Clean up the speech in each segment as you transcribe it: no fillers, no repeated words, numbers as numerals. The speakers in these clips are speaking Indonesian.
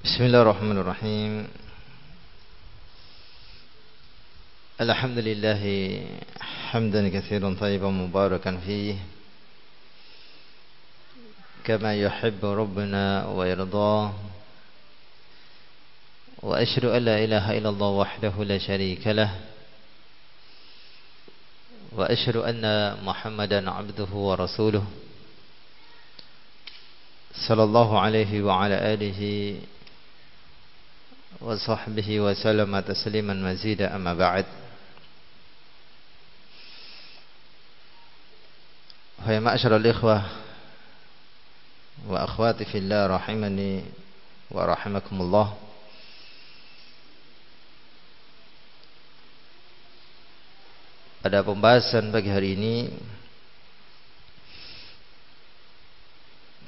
Bismillahirrahmanirrahim. Alhamdulillah hamdan katsiran thayyiban mubarakan fihi kama yuhibbu rabbuna wa yarda. Wa asyhadu an la ilaha illallah wahdahu la syarika lah. Wa asyhadu anna Muhammadan abduhu wa rasuluh. Sallallahu alaihi wa ala alihi wa sahbihi wa sallama tasliman mazida amma ba'd. Hai ma'asyiral ikhwah wa akhwati fillah rahimani wa rahimakumullah. Pada pembahasan pagi hari ini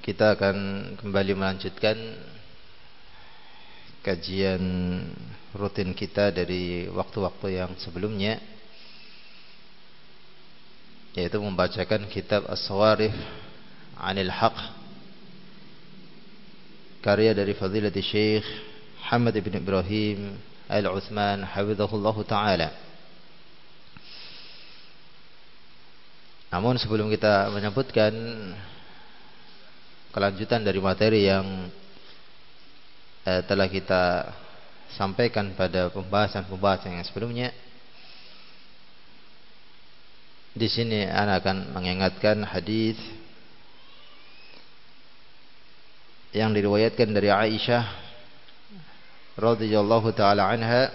kita akan kembali melanjutkan kajian rutin kita dari waktu-waktu yang sebelumnya, yaitu membacakan kitab As-Sawarif 'Anil Haq, karya dari Fadilati Syekh Hamad bin Ibrahim Al-Utsman hafizahullahu taala. Namun sebelum kita menyebutkan kelanjutan dari materi yang telah kita sampaikan pada pembahasan yang sebelumnya, di sini ana akan mengingatkan hadis yang diriwayatkan dari Aisyah radhiyallahu taala anha,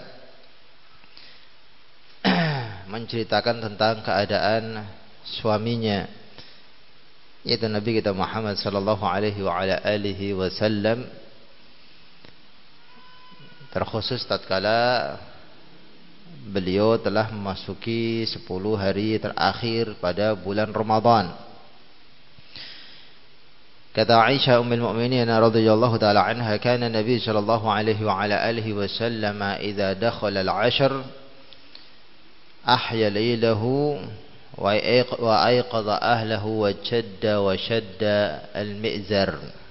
menceritakan tentang keadaan suaminya, yaitu Nabi kita Muhammad sallallahu alaihi wa ala alihi wasallam, terkhusus tatkala beliau telah memasuki 10 hari terakhir pada bulan Ramadan. Kata Aisyah ummul mukminin radhiyallahu taala anha, kana Nabi sallallahu alaihi wa ala alihi wasallam idza dakhala al-'ashr ahya laylahu wa ayqadha ahlahu wa shadda al-mi'zar.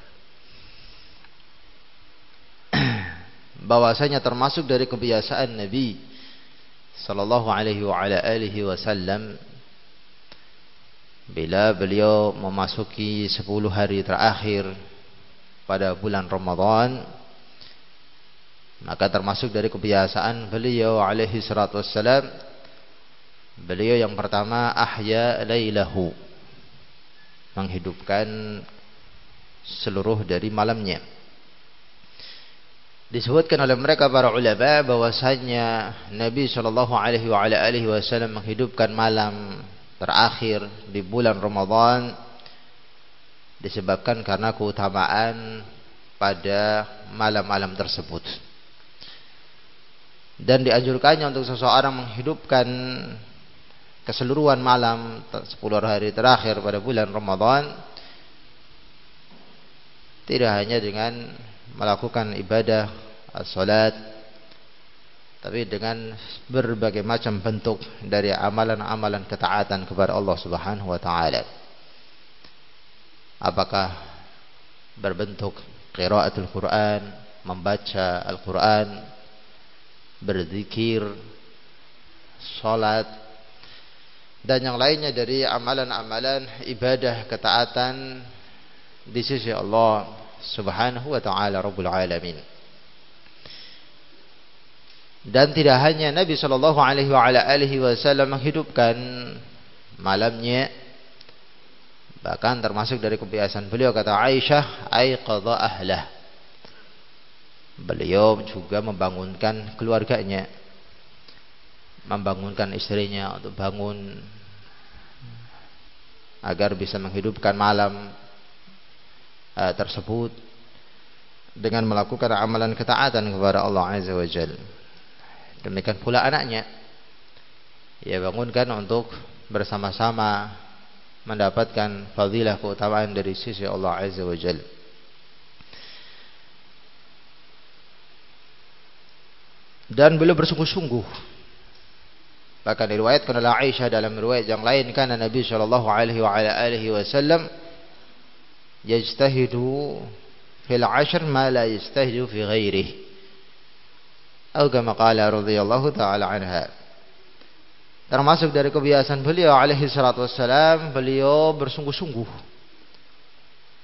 Bahwasanya termasuk dari kebiasaan Nabi sallallahu alaihi wa ala alihi wasallam, bila beliau memasuki 10 hari terakhir pada bulan Ramadan, maka termasuk dari kebiasaan beliau alaihi salatu wassalam, beliau yang pertama ahya lailahu, menghidupkan seluruh dari malamnya. Disebutkan oleh mereka para ulama bahwasanya Nabi sallallahu alaihi wasallam menghidupkan malam terakhir di bulan Ramadan disebabkan karena keutamaan pada malam-malam tersebut. Dan dianjurkannya untuk seseorang menghidupkan keseluruhan malam 10 hari terakhir pada bulan Ramadan, tidak hanya dengan melakukan ibadah as-salat, tapi dengan berbagai macam bentuk dari amalan-amalan ketaatan kepada Allah Subhanahu wa taala. Apakah berbentuk qiraatul Quran, membaca Al-Quran, berzikir, salat, dan yang lainnya dari amalan-amalan ibadah ketaatan di sisi Allah Subhanahu wa ta'ala Rabbul Alamin. Dan tidak hanya Nabi sallallahu alaihi wa ala alihi wasallam menghidupkan malamnya, bahkan termasuk dari kebiasaan beliau, kata Aisyah, ayqadha ahlah, beliau juga membangunkan keluarganya, membangunkan istrinya untuk bangun agar bisa menghidupkan malam tersebut dengan melakukan amalan ketaatan kepada Allah Azza wa Jalla. Demikian pula anaknya, ia bangunkan untuk bersama-sama mendapatkan fadilah keutamaan dari sisi Allah Azza wa Jalla. Dan beliau bersungguh-sungguh, bahkan diriwayatkan oleh Aisyah dalam riwayat yang lain, karena Nabi sallallahu alaihi wasallam yajtahidu fil 'ashr ma la yastahidu fi ghairihi. Atau kama qala radhiyallahu taala anha. Termasuk dari kebiasaan beliau alaihi salatu wassalam, beliau bersungguh-sungguh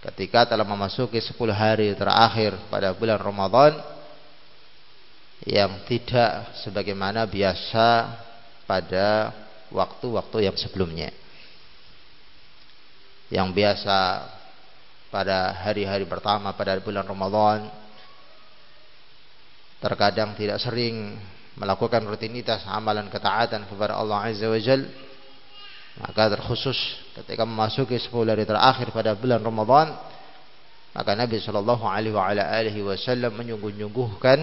ketika telah memasuki 10 hari terakhir pada bulan Ramadan, yang tidak sebagaimana biasa pada waktu-waktu yang sebelumnya. Yang biasa pada hari-hari pertama pada bulan Ramadan terkadang tidak sering melakukan rutinitas amalan ketaatan kepada Allah Azza wa Jalla, maka terkhusus ketika memasuki 10 hari terakhir pada bulan Ramadan, maka Nabi sallallahu alaihi wasallam menyungguh-nyungguhkan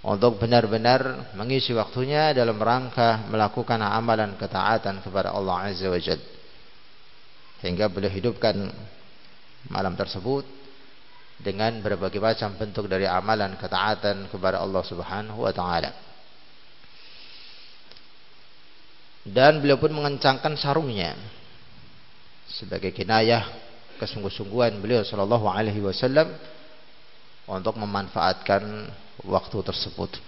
untuk benar-benar mengisi waktunya dalam rangka melakukan amalan ketaatan kepada Allah Azza wa Jalla, hingga beliau hidupkan malam tersebut dengan berbagai macam bentuk dari amalan ketaatan kepada Allah Subhanahu wa taala. Dan beliau pun mengencangkan sarungnya sebagai kinayah kesungguh-sungguhan beliau sallallahu alaihi wasallam untuk memanfaatkan waktu tersebut.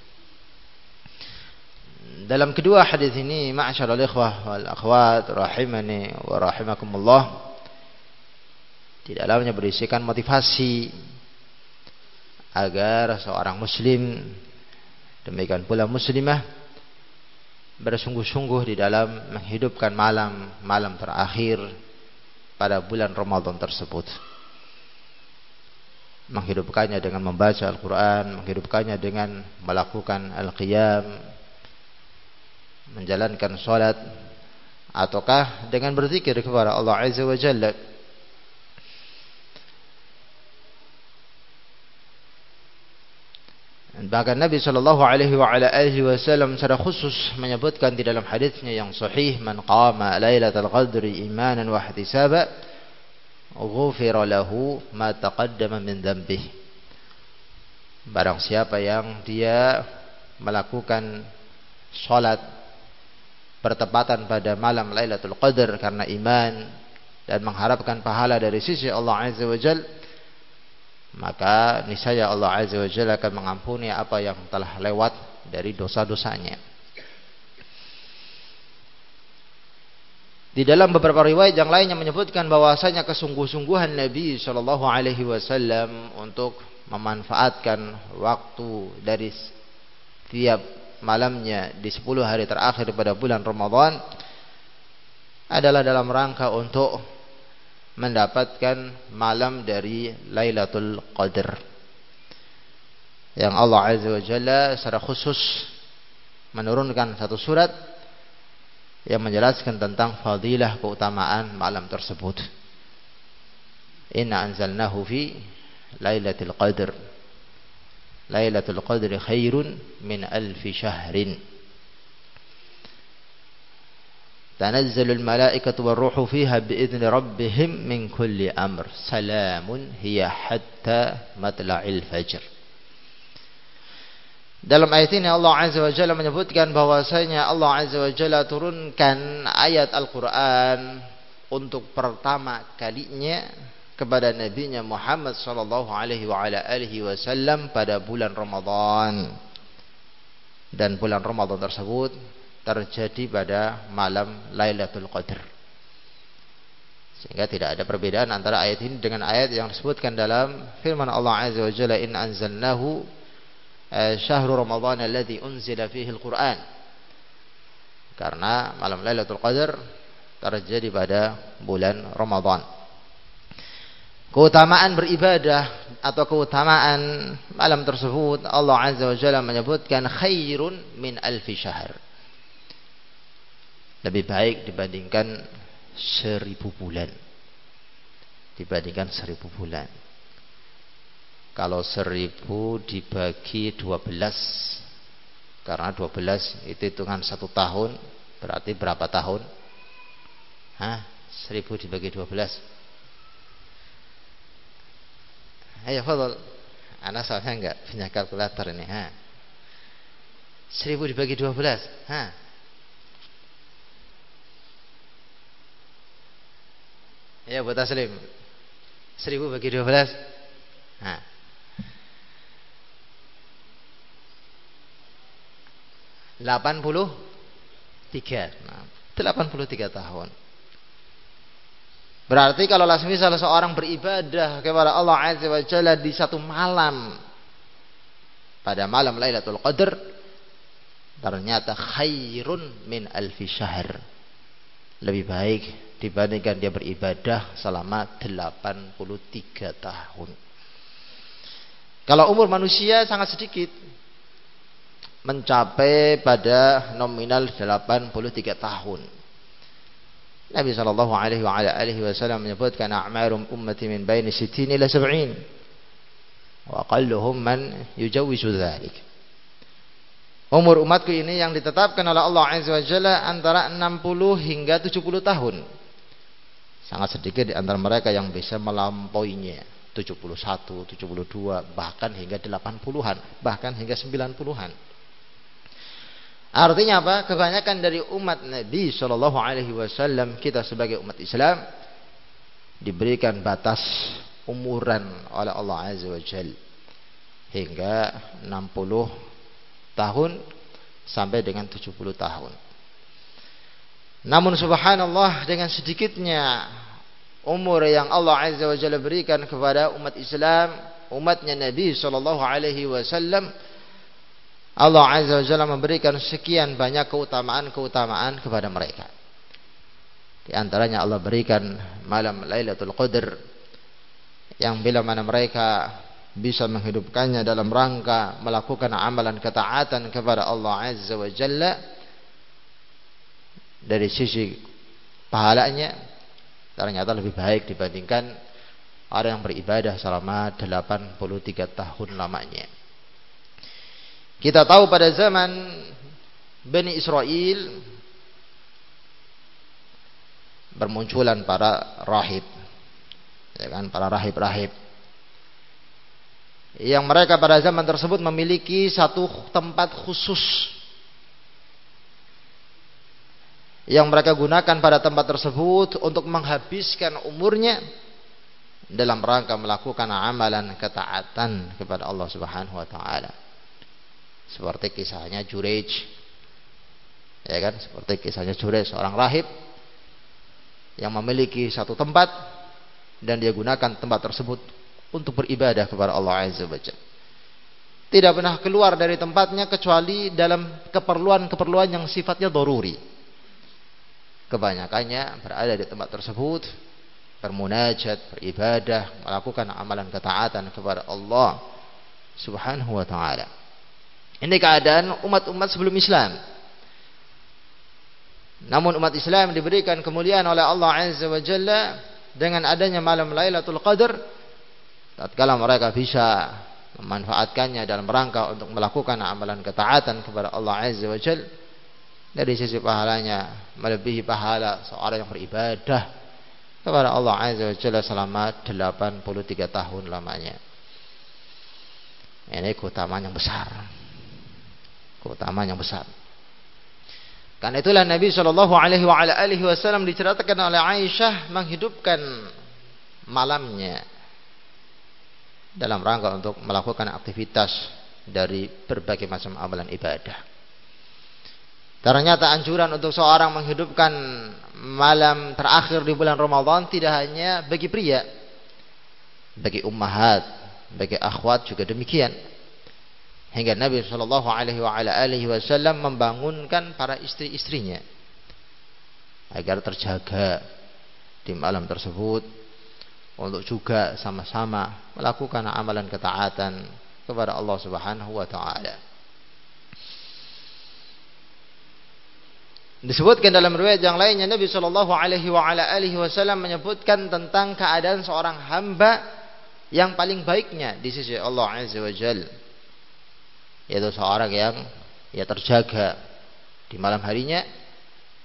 Dalam kedua hadis ini, ma'asyiral ikhwah wal akhwat rahimani wa rahimakumullah, di dalamnya berisikan motivasi agar seorang muslim, demikian pula muslimah, bersungguh-sungguh di dalam menghidupkan malam terakhir pada bulan Ramadan tersebut. Menghidupkannya dengan membaca Al-Quran, menghidupkannya dengan melakukan Al-Qiyam, menjalankan sholat, ataukah dengan berzikir kepada Allah Azza wa Jalla. Bahkan Nabi sallallahu alaihi wasallam secara khusus menyebutkan di dalam hadisnya yang sahih, man qama lailatul qadri imanan wa ihtisaban ghufira lahu ma taqaddama min dhanbihi. Barang siapa yang dia melakukan salat bertepatan pada malam Lailatul Qadar karena iman dan mengharapkan pahala dari sisi Allah Azza wa Jalla, maka niscaya Allah Azza wa Jalla akan mengampuni apa yang telah lewat dari dosa-dosanya. Di dalam beberapa riwayat yang lainnya menyebutkan bahwasanya kesungguh-sungguhan Nabi sallallahu alaihi wasallam untuk memanfaatkan waktu dari tiap malamnya di 10 hari terakhir pada bulan Ramadan adalah dalam rangka untuk mendapatkan malam dari Lailatul Qadar, yang Allah Azza wa Jalla secara khusus menurunkan satu surat yang menjelaskan tentang fadilah keutamaan malam tersebut. Inna anzalnahu fi Lailatul Qadar, Lailatul Qadri khairun min alfi syahrin, tanazzalul malaikatu warruhu fiha biidzni rabbihim min kulli amr, salamun hiya hatta matla'il fajr. Dalam ayat ini Allah Azza wa Jalla menyebutkan bahwasanya Allah Azza wa Jalla turunkan ayat Al-Quran untuk pertama kalinya kepada Nabi-Nya Muhammad sallallahu alaihi wasallam pada bulan Ramadan, dan bulan Ramadan tersebut terjadi pada malam Lailatul Qadar, sehingga tidak ada perbedaan antara ayat ini dengan ayat yang disebutkan dalam firman Allah Azza wa Jalla, in anzalnahu syahrul Ramadan alladzi unzila fihi al-Quran, karena malam Lailatul Qadar terjadi pada bulan Ramadan. Keutamaan beribadah atau keutamaan malam tersebut Allah Azza wa Jalla menyebutkan khairun min alfi syahr, lebih baik dibandingkan 1000 bulan. Dibandingkan 1000 bulan. Kalau 1000 dibagi 12, karena 12 itu hitungan 1 tahun, berarti berapa tahun? 1000 dibagi 12. Ayo fadhal. Ana soalnya enggak punya kalkulator ini. 1000 dibagi 12. Ya buat Taslim, 1000 bagi 12 Nah, 83. Nah, 83 tahun. Berarti kalau misal seorang beribadah kepada Allah Azza wa Jalla di satu malam, pada malam Lailatul Qadar, ternyata khairun min alfi syahr. Lebih baik dibandingkan dia beribadah selama 83 tahun. Kalau umur manusia sangat sedikit, mencapai pada nominal 83 tahun. Nabi sallallahu alaihi wasallam menyebutkan a'marum ummati min baini 60 ila 70 wa aqalluhum man yujawizu dzalik. Umur umatku ini yang ditetapkan oleh Allah Azza wa Jalla antara 60 hingga 70 tahun. Sangat sedikit di antara mereka yang bisa melampauinya. 71, 72, bahkan hingga 80-an, bahkan hingga 90-an. Artinya apa? Kebanyakan dari umat Nabi Shallallahu Alaihi Wasallam, kita sebagai umat Islam diberikan batas umuran oleh Allah Azza wa Jalla hingga 60 tahun sampai dengan 70 tahun. Namun subhanallah, dengan sedikitnya umur yang Allah Azza wa Jalla berikan kepada umat Islam, umatnya Nabi Shallallahu Alaihi Wasallam, Allah Azza wa Jalla memberikan sekian banyak keutamaan-keutamaan kepada mereka. Di antaranya Allah berikan malam Lailatul Qadar yang bila mana mereka bisa menghidupkannya dalam rangka melakukan amalan ketaatan kepada Allah Azza wa Jalla, dari sisi pahalanya ternyata lebih baik dibandingkan orang yang beribadah selama 83 tahun lamanya. Kita tahu pada zaman Bani Israel bermunculan para rahib, ya kan, para rahib-rahib yang mereka pada zaman tersebut memiliki satu tempat khusus yang mereka gunakan pada tempat tersebut untuk menghabiskan umurnya dalam rangka melakukan amalan ketaatan kepada Allah Subhanahu wa taala. Seperti kisahnya Jurej, ya kan, seperti kisahnya Jurej, seorang rahib yang memiliki satu tempat dan dia gunakan tempat tersebut untuk beribadah kepada Allah Azza wa Jalla. Tidak pernah keluar dari tempatnya kecuali dalam keperluan-keperluan yang sifatnya daruri. Kebanyakannya berada di tempat tersebut, bermunajat, beribadah, melakukan amalan ketaatan kepada Allah Subhanahu wa taala. Ini keadaan umat-umat sebelum Islam. Namun umat Islam diberikan kemuliaan oleh Allah Azza wa Jalla dengan adanya malam Lailatul Qadar, tatkala mereka bisa memanfaatkannya dalam rangka untuk melakukan amalan ketaatan kepada Allah Azza wa Jalla, dari sisi pahalanya melebihi pahala seorang yang beribadah kepada Allah Azza wa Jalla selama 83 tahun lamanya. Ini keutamaan yang besar. Keutamaan yang besar. Karena itulah Nabi Shallallahu Alaihi Wasallam diceritakan oleh Aisyah menghidupkan malamnya dalam rangka untuk melakukan aktivitas dari berbagai macam amalan ibadah. Ternyata anjuran untuk seorang menghidupkan malam terakhir di bulan Ramadan tidak hanya bagi pria, bagi ummahat, bagi akhwat juga demikian. Hingga Nabi Shallallahu Alaihi Wasallam membangunkan para istri-istrinya agar terjaga di malam tersebut untuk juga sama-sama melakukan amalan ketaatan kepada Allah Subhanahu wa taala. Disebutkan dalam riwayat yang lainnya, Nabi Shallallahu Alaihi Wasallam menyebutkan tentang keadaan seorang hamba yang paling baiknya di sisi Allah Azza wa Jalla, yaitu seorang yang terjaga di malam harinya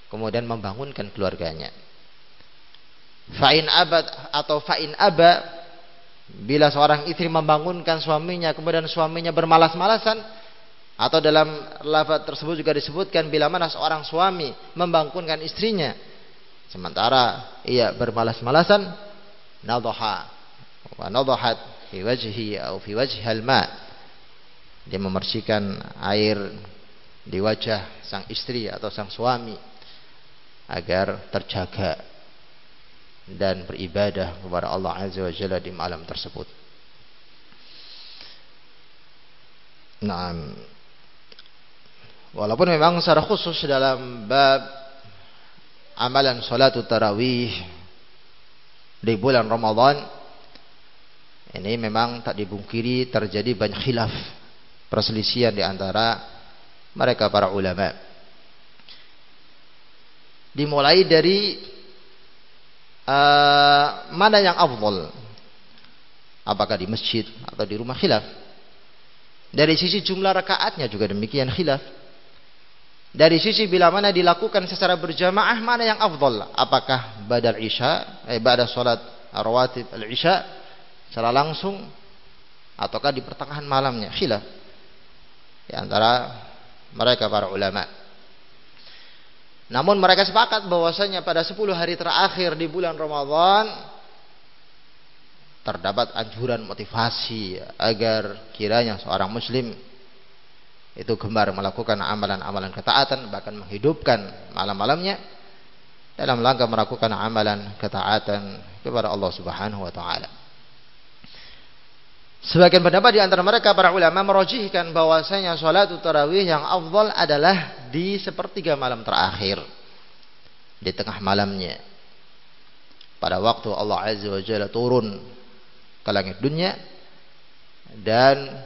kemudian membangunkan keluarganya. Fa'in aba, bila seorang istri membangunkan suaminya kemudian suaminya bermalas-malasan, atau dalam lafaz tersebut juga disebutkan bila mana seorang suami membangunkan istrinya sementara ia bermalas-malasan, nadhaha wa nadhahat fi wajhi atau fi wajhil ma, dia memersihkan air di wajah sang istri atau sang suami agar terjaga dan beribadah kepada Allah Azza wa Jalla di malam tersebut. Nah, walaupun memang secara khusus dalam bab amalan salatul tarawih di bulan Ramadan ini memang tak dibungkiri terjadi banyak khilaf, perselisihan di antara mereka para ulama. Dimulai dari mana yang afdal, apakah di masjid atau di rumah, khilaf. Dari sisi jumlah rakaatnya juga demikian, khilaf. Dari sisi bila mana dilakukan secara berjamaah, mana yang afdal, apakah ba'da isya, ba'da salat rawatib al-isya secara langsung ataukah di pertengahan malamnya, khilaf di antara mereka para ulama. Namun mereka sepakat bahwasanya pada 10 hari terakhir di bulan Ramadan terdapat anjuran motivasi agar kiranya seorang muslim itu gemar melakukan amalan-amalan ketaatan, bahkan menghidupkan malam-malamnya dalam rangka melakukan amalan ketaatan kepada Allah Subhanahu wa taala. Sebagian pendapat di antara mereka para ulama merojihkan bahwasanya salatul tarawih yang afdal adalah di sepertiga malam terakhir, di tengah malamnya, pada waktu Allah Azza wa Jalla turun ke langit dunia dan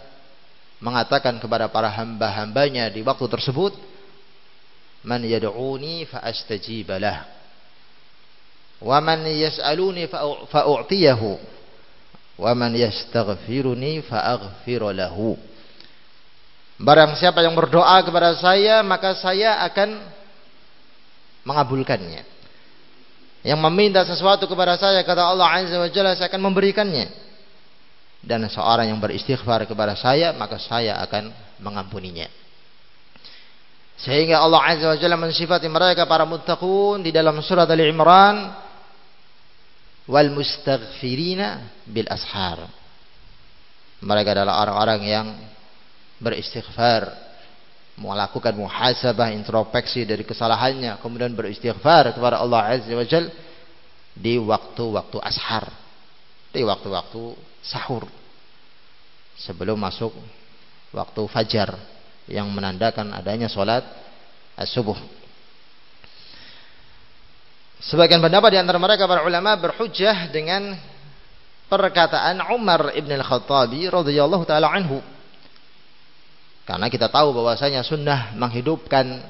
mengatakan kepada para hamba-hambanya di waktu tersebut, man yad'uni fa astajib lah wa man yas'aluni fa u'tiyahu wa man yastaghfiruni fa aghfir lahu. Barang siapa yang berdoa kepada saya, maka saya akan mengabulkannya. Yang meminta sesuatu kepada saya, kata Allah Azza wa Jalla, saya akan memberikannya. Dan seorang yang beristighfar kepada saya, maka saya akan mengampuninya. Sehingga Allah Azza wa Jalla mensifati mereka para muttaqun di dalam surat Ali Imran, wal mustaghfirina bil ashar. Mereka adalah orang-orang yang beristighfar, melakukan muhasabah, introspeksi dari kesalahannya, kemudian beristighfar kepada Allah Azza wa Jalla di waktu-waktu ashar, di waktu-waktu sahur, sebelum masuk waktu fajar yang menandakan adanya sholat as-subuh. Sebagian pendapat di antara mereka para ulama berhujjah dengan perkataan Umar ibn al-Khattabi radhiyallahu taala anhu, karena kita tahu bahwasanya sunnah menghidupkan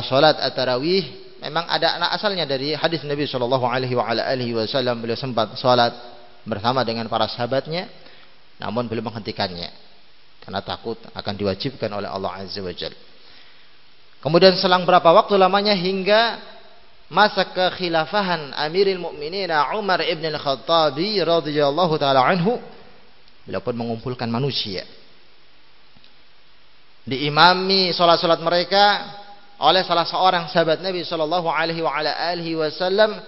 sholat at-tarawih memang ada anak asalnya dari hadis Nabi sallallahu alaihi wasallam. Beliau sempat sholat bersama dengan para sahabatnya, namun belum menghentikannya karena takut akan diwajibkan oleh Allah Azza wa Jalla. Kemudian selang berapa waktu lamanya hingga masa kekhilafahan Amirul Mukminin Umar ibn al-Khattabi radhiyallahu taala anhu, beliau pun mengumpulkan manusia, diimami salat-salat mereka oleh salah seorang sahabat Nabi sallallahu alaihi wasallam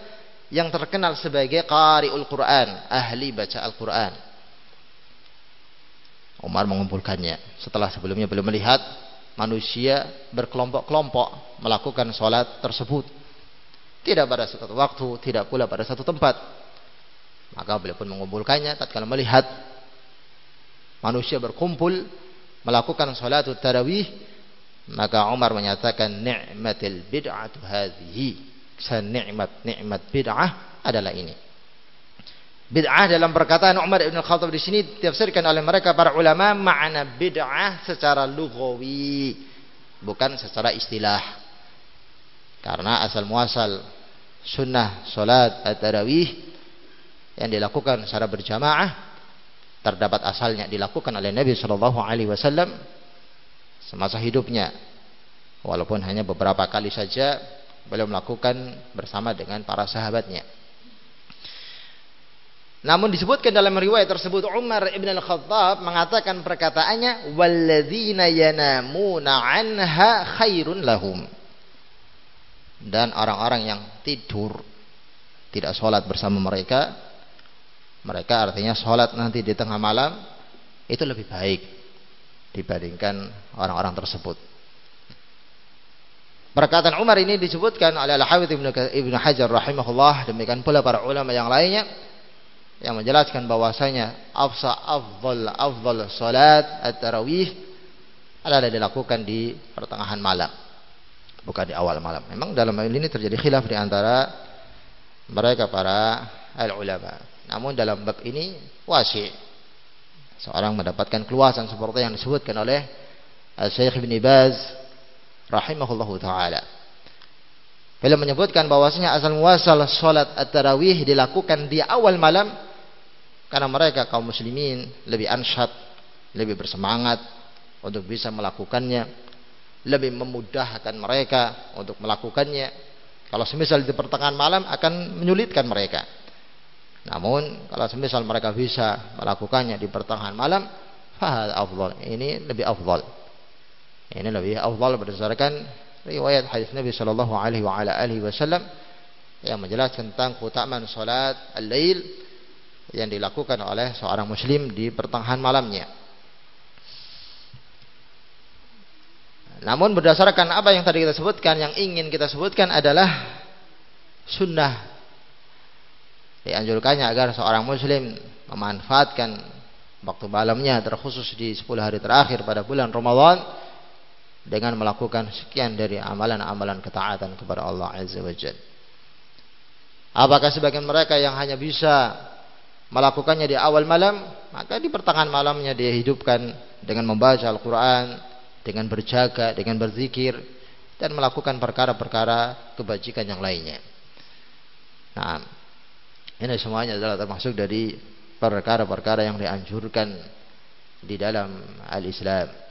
yang terkenal sebagai qari'ul Quran, ahli baca Al-Quran. Umar mengumpulkannya setelah sebelumnya belum melihat manusia berkelompok-kelompok melakukan sholat tersebut, tidak pada satu waktu, tidak pula pada satu tempat. Maka beliau pun mengumpulkannya. Tatkala melihat manusia berkumpul melakukan sholatul tarawih, maka Umar menyatakan, ni'matil bid'atu hadhihi, nikmat bid'ah adalah ini. Bid'ah dalam perkataan Umar ibn Khattab di sini ditafsirkan oleh mereka para ulama makna bid'ah secara lughawi, bukan secara istilah. Karena asal muasal sunnah salat at-tarawih yang dilakukan secara berjamaah terdapat asalnya dilakukan oleh Nabi sallallahu alaihi wasallam semasa hidupnya, walaupun hanya beberapa kali saja beliau melakukan bersama dengan para sahabatnya. Namun disebutkan dalam riwayat tersebut Umar ibn al-Khattab mengatakan perkataannya, walladzina yanamuna anha khairun lahum, dan orang-orang yang tidur tidak sholat bersama mereka, mereka artinya sholat nanti di tengah malam itu lebih baik dibandingkan orang-orang tersebut. Perkataan Umar ini disebutkan oleh Al-Hafidz Ibnu Hajar rahimahullah, demikian pula para ulama yang lainnya yang menjelaskan bahwasanya afdal salat at-tarawih adalah dilakukan di pertengahan malam, bukan di awal malam. Memang dalam hal ini terjadi khilaf di antara mereka para ulama. Namun dalam bab ini wasi', seorang mendapatkan keluasan seperti yang disebutkan oleh Syekh Ibn Baz rahimahullahu taala. Beliau menyebutkan bahwasanya asal muasal salat at-tarawih dilakukan di awal malam karena mereka kaum muslimin lebih ansyat, lebih bersemangat untuk bisa melakukannya, lebih memudahkan mereka untuk melakukannya. Kalau semisal di pertengahan malam akan menyulitkan mereka. Namun kalau semisal mereka bisa melakukannya di pertengahan malam, fahad afdal, ini lebih afdal. Ini lebih afdal berdasarkan riwayat hadis Nabi sallallahu alaihi wasallam yang menjelaskan tentang keutamaan salat al-lail yang dilakukan oleh seorang muslim di pertengahan malamnya. Namun berdasarkan apa yang tadi kita sebutkan, yang ingin kita sebutkan adalah sunnah. Dianjurkannya agar seorang muslim memanfaatkan waktu malamnya, terkhusus di 10 hari terakhir pada bulan Ramadan, dengan melakukan sekian dari amalan-amalan ketaatan kepada Allah Azza wa Jalla. Apakah sebagian mereka yang hanya bisa melakukannya di awal malam, maka di pertengahan malamnya dia hidupkan dengan membaca Al-Quran, dengan berjaga, dengan berzikir, dan melakukan perkara-perkara kebajikan yang lainnya. Nah, ini semuanya adalah termasuk dari perkara-perkara yang dianjurkan di dalam al-Islam.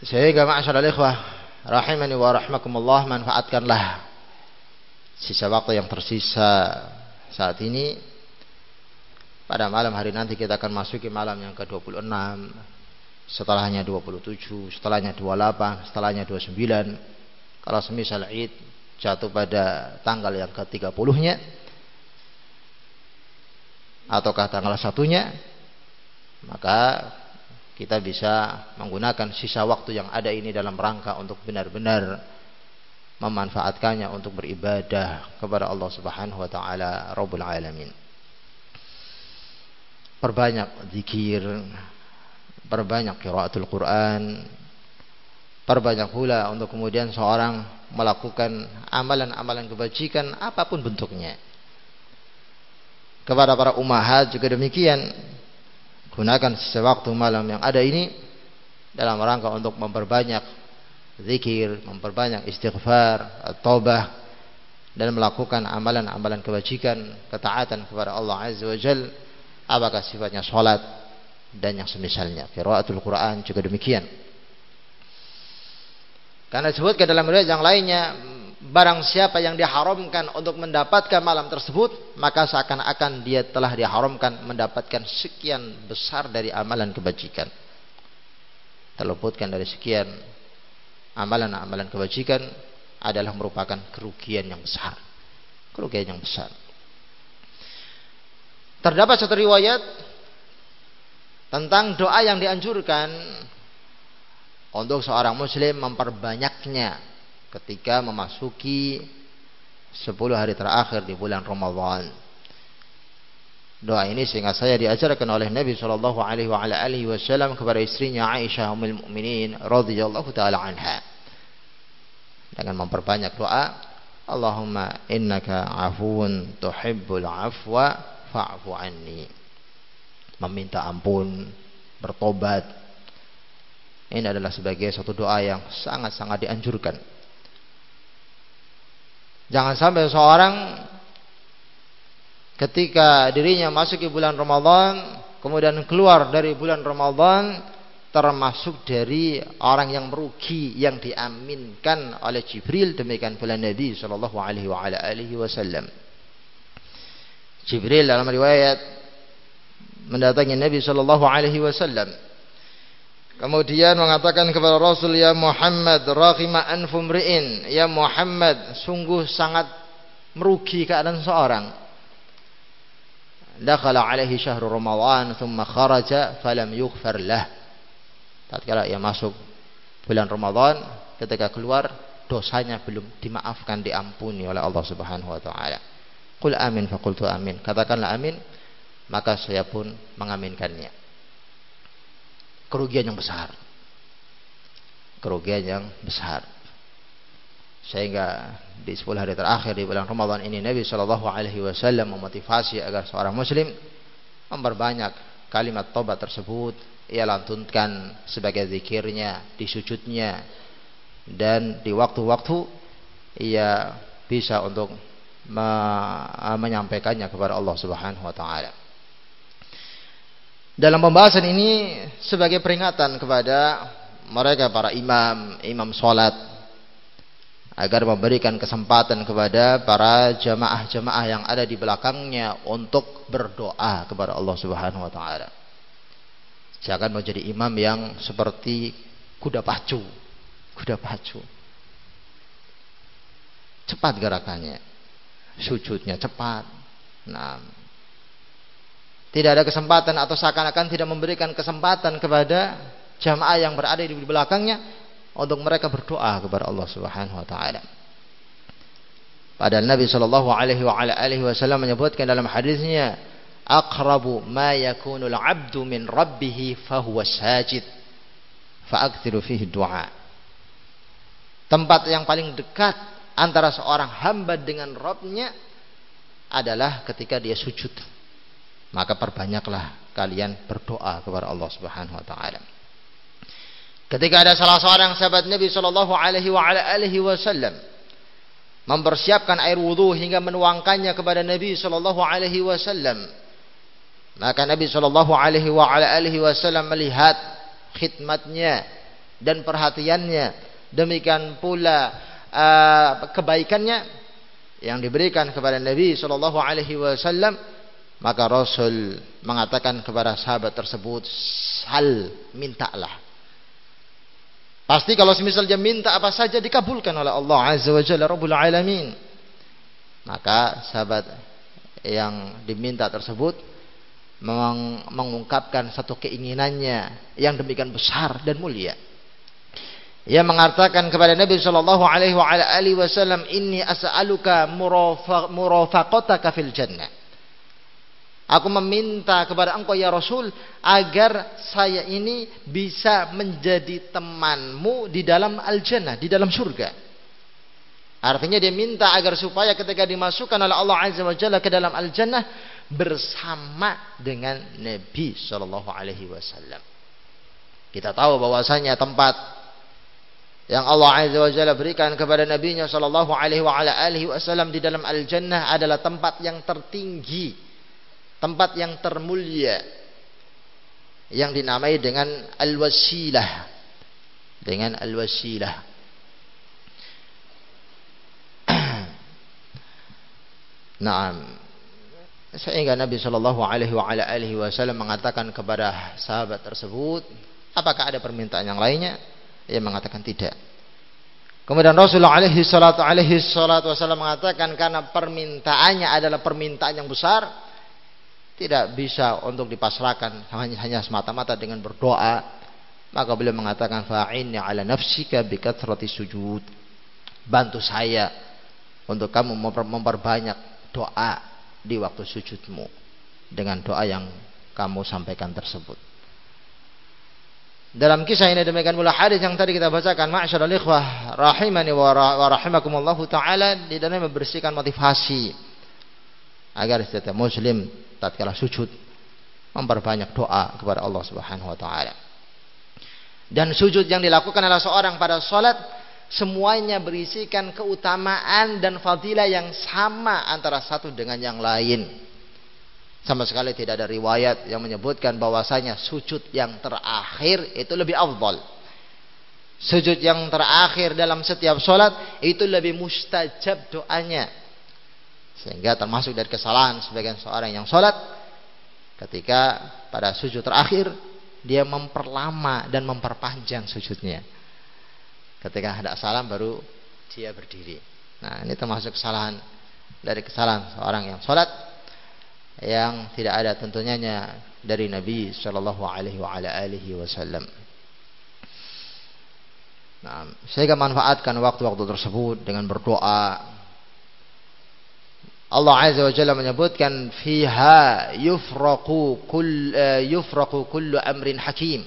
Sehingga ma'asyiral ikhwah rahimani wa rahmakumullah, manfaatkanlah sisa waktu yang tersisa saat ini. Pada malam hari nanti kita akan masuki malam yang ke-26, setelahnya 27, setelahnya 28, setelahnya 29. Kalau semisal Id jatuh pada tanggal yang ke-30-nya ataukah tanggal 1-nya, maka kita bisa menggunakan sisa waktu yang ada ini dalam rangka untuk benar-benar memanfaatkannya untuk beribadah kepada Allah Subhanahu wa taala Rabbul Alamin. Perbanyak zikir, perbanyak qiraatul Quran, perbanyak pula untuk kemudian seorang melakukan amalan-amalan kebajikan apapun bentuknya. Kepada para ummahat juga demikian. Gunakan sisa waktu malam yang ada ini dalam rangka untuk memperbanyak zikir, memperbanyak istighfar, taubah, dan melakukan amalan-amalan kebajikan, ketaatan kepada Allah Azza wa Jalla, apakah sifatnya salat dan yang semisalnya. Qiraatul Quran juga demikian. Karena disebutkan dalam riwayat yang lainnya, barang siapa yang diharamkan untuk mendapatkan malam tersebut, maka seakan-akan dia telah diharamkan mendapatkan sekian besar dari amalan kebajikan. Terluputkan dari sekian amalan-amalan kebajikan adalah merupakan kerugian yang besar. Kerugian yang besar. Terdapat satu riwayat tentang doa yang dianjurkan untuk seorang muslim memperbanyaknya ketika memasuki 10 hari terakhir di bulan Ramadan. Doa ini sehingga saya diajarkan oleh Nabi sallallahu alaihi wasallam kepada istrinya Aisyah ummul mukminin radhiyallahu taala anha. Dengan memperbanyak doa, Allahumma innaka afuwun tuhibbul afwa fa'fu anni. Meminta ampun, bertobat. Ini adalah sebagai satu doa yang sangat-sangat dianjurkan. Jangan sampai seorang ketika dirinya masuk ke bulan Ramadan, kemudian keluar dari bulan Ramadan termasuk dari orang yang merugi yang diaminkan oleh Jibril, demikian pula Nabi sallallahu alaihi wasallam. Jibril dalam riwayat mendatangi Nabi sallallahu alaihi wasallam, kemudian mengatakan kepada Rasul, ya Muhammad, raghima anfu mri'in, ya Muhammad, sungguh sangat merugi keadaan seorang. Dakhala alaihi syahrul Ramadan thumma kharaja falam yughfar lah. Tatkala ia masuk bulan Ramadan, ketika keluar dosanya belum dimaafkan, diampuni oleh Allah Subhanahu wa taala. Qul amin faqultu amin. Katakanlah amin, maka saya pun mengaminkannya. Kerugian yang besar. Kerugian yang besar. Sehingga di 10 hari terakhir di bulan Ramadan ini Nabi Shallallahu Alaihi Wasallam memotivasi agar seorang Muslim memperbanyak kalimat taubat tersebut. Ia lantunkan sebagai zikirnya di sujudnya dan di waktu-waktu ia bisa untuk menyampaikannya kepada Allah Subhanahu Wa Taala. Dalam pembahasan ini sebagai peringatan kepada mereka para imam sholat, agar memberikan kesempatan kepada para jamaah-jamaah yang ada di belakangnya untuk berdoa kepada Allah Subhanahu wa taala. Jangan menjadi imam yang seperti kuda pacu. Cepat gerakannya, sujudnya cepat. Nah, tidak ada kesempatan atau seakan-akan tidak memberikan kesempatan kepada jamaah yang berada di belakangnya untuk mereka berdoa kepada Allah Subhanahu wa taala. Padahal Nabi sallallahu alaihi wasallam menyebutkan dalam hadisnya, aqrabu ma yakunul 'abdu min rabbih fahuwa sajid fa'aktsiru fihi du'a. Tempat yang paling dekat antara seorang hamba dengan Rabb-nya adalah ketika dia sujud. Maka perbanyaklah kalian berdoa kepada Allah Subhanahu wa taala. Ketika ada salah seorang sahabat Nabi sallallahu alaihi wasallam mempersiapkan air wudu hingga menuangkannya kepada Nabi sallallahu alaihi wasallam, maka Nabi sallallahu alaihi wasallam melihat khidmatnya dan perhatiannya, demikian pula kebaikannya yang diberikan kepada Nabi sallallahu alaihi wasallam, maka Rasul mengatakan kepada sahabat tersebut, "Sal, mintalah." Pasti kalau semisal dia minta apa saja dikabulkan oleh Allah Azza wa Jalla Rabbul Alamin. Maka sahabat yang diminta tersebut mengungkapkan satu keinginannya yang demikian besar dan mulia. Ia mengatakan kepada Nabi sallallahu alaihi wasallam, "Inni as'aluka murafaqataka fil jannah." Aku meminta kepada engkau ya Rasul agar saya ini bisa menjadi temanmu di dalam al-jannah, di dalam surga. Artinya dia minta agar supaya ketika dimasukkan oleh Allah Azza wa Jalla ke dalam al-jannah bersama dengan Nabi sallallahu alaihi wasallam. Kita tahu bahwasanya tempat yang Allah Azza wa Jalla berikan kepada Nabi-Nya sallallahu alaihi wasallam di dalam al-jannah adalah tempat yang tertinggi, tempat yang termulia, yang dinamai dengan al-wasilah. Dengan al-wasilah. Naam. Sehingga Nabi sallallahu alaihi wasallam mengatakan kepada sahabat tersebut, "Apakah ada permintaan yang lainnya?" Ia mengatakan tidak. Kemudian Rasulullah alaihi salatu wasallam mengatakan, karena permintaannya adalah permintaan yang besar, tidak bisa untuk dipasrahkan hanya semata-mata dengan berdoa, maka beliau mengatakan, fa'inni ala nafsika bikatsrati sujud. Bantu saya untuk kamu memperbanyak doa di waktu sujudmu dengan doa yang kamu sampaikan tersebut. Dalam kisah ini demikian pula hadis yang tadi kita bacakan, ma'asyiral ikhwah rahimani wa rahimakumullahu taala, di dalamnya membersihkan motivasi agar setiap muslim tatkala sujud memperbanyak doa kepada Allah Subhanahu wa taala. Dan sujud yang dilakukan oleh seorang pada salat semuanya berisikan keutamaan dan fadilah yang sama antara satu dengan yang lain. Sama sekali tidak ada riwayat yang menyebutkan bahwasanya sujud yang terakhir itu lebih afdal. Sujud yang terakhir dalam setiap salat itu lebih mustajab doanya. Sehingga termasuk dari kesalahan sebagian seorang yang sholat, ketika pada sujud terakhir dia memperlama dan memperpanjang sujudnya. Ketika hendak salam baru dia berdiri. Nah, ini termasuk kesalahan dari kesalahan seorang yang sholat yang tidak ada tuntunannya dari Nabi Shallallahu Alaihi Wasallam. Nah, sehingga manfaatkan waktu-waktu tersebut dengan berdoa. Allah Azza wa Jalla menyebutkan fiha yufraqu kullu amrin hakim.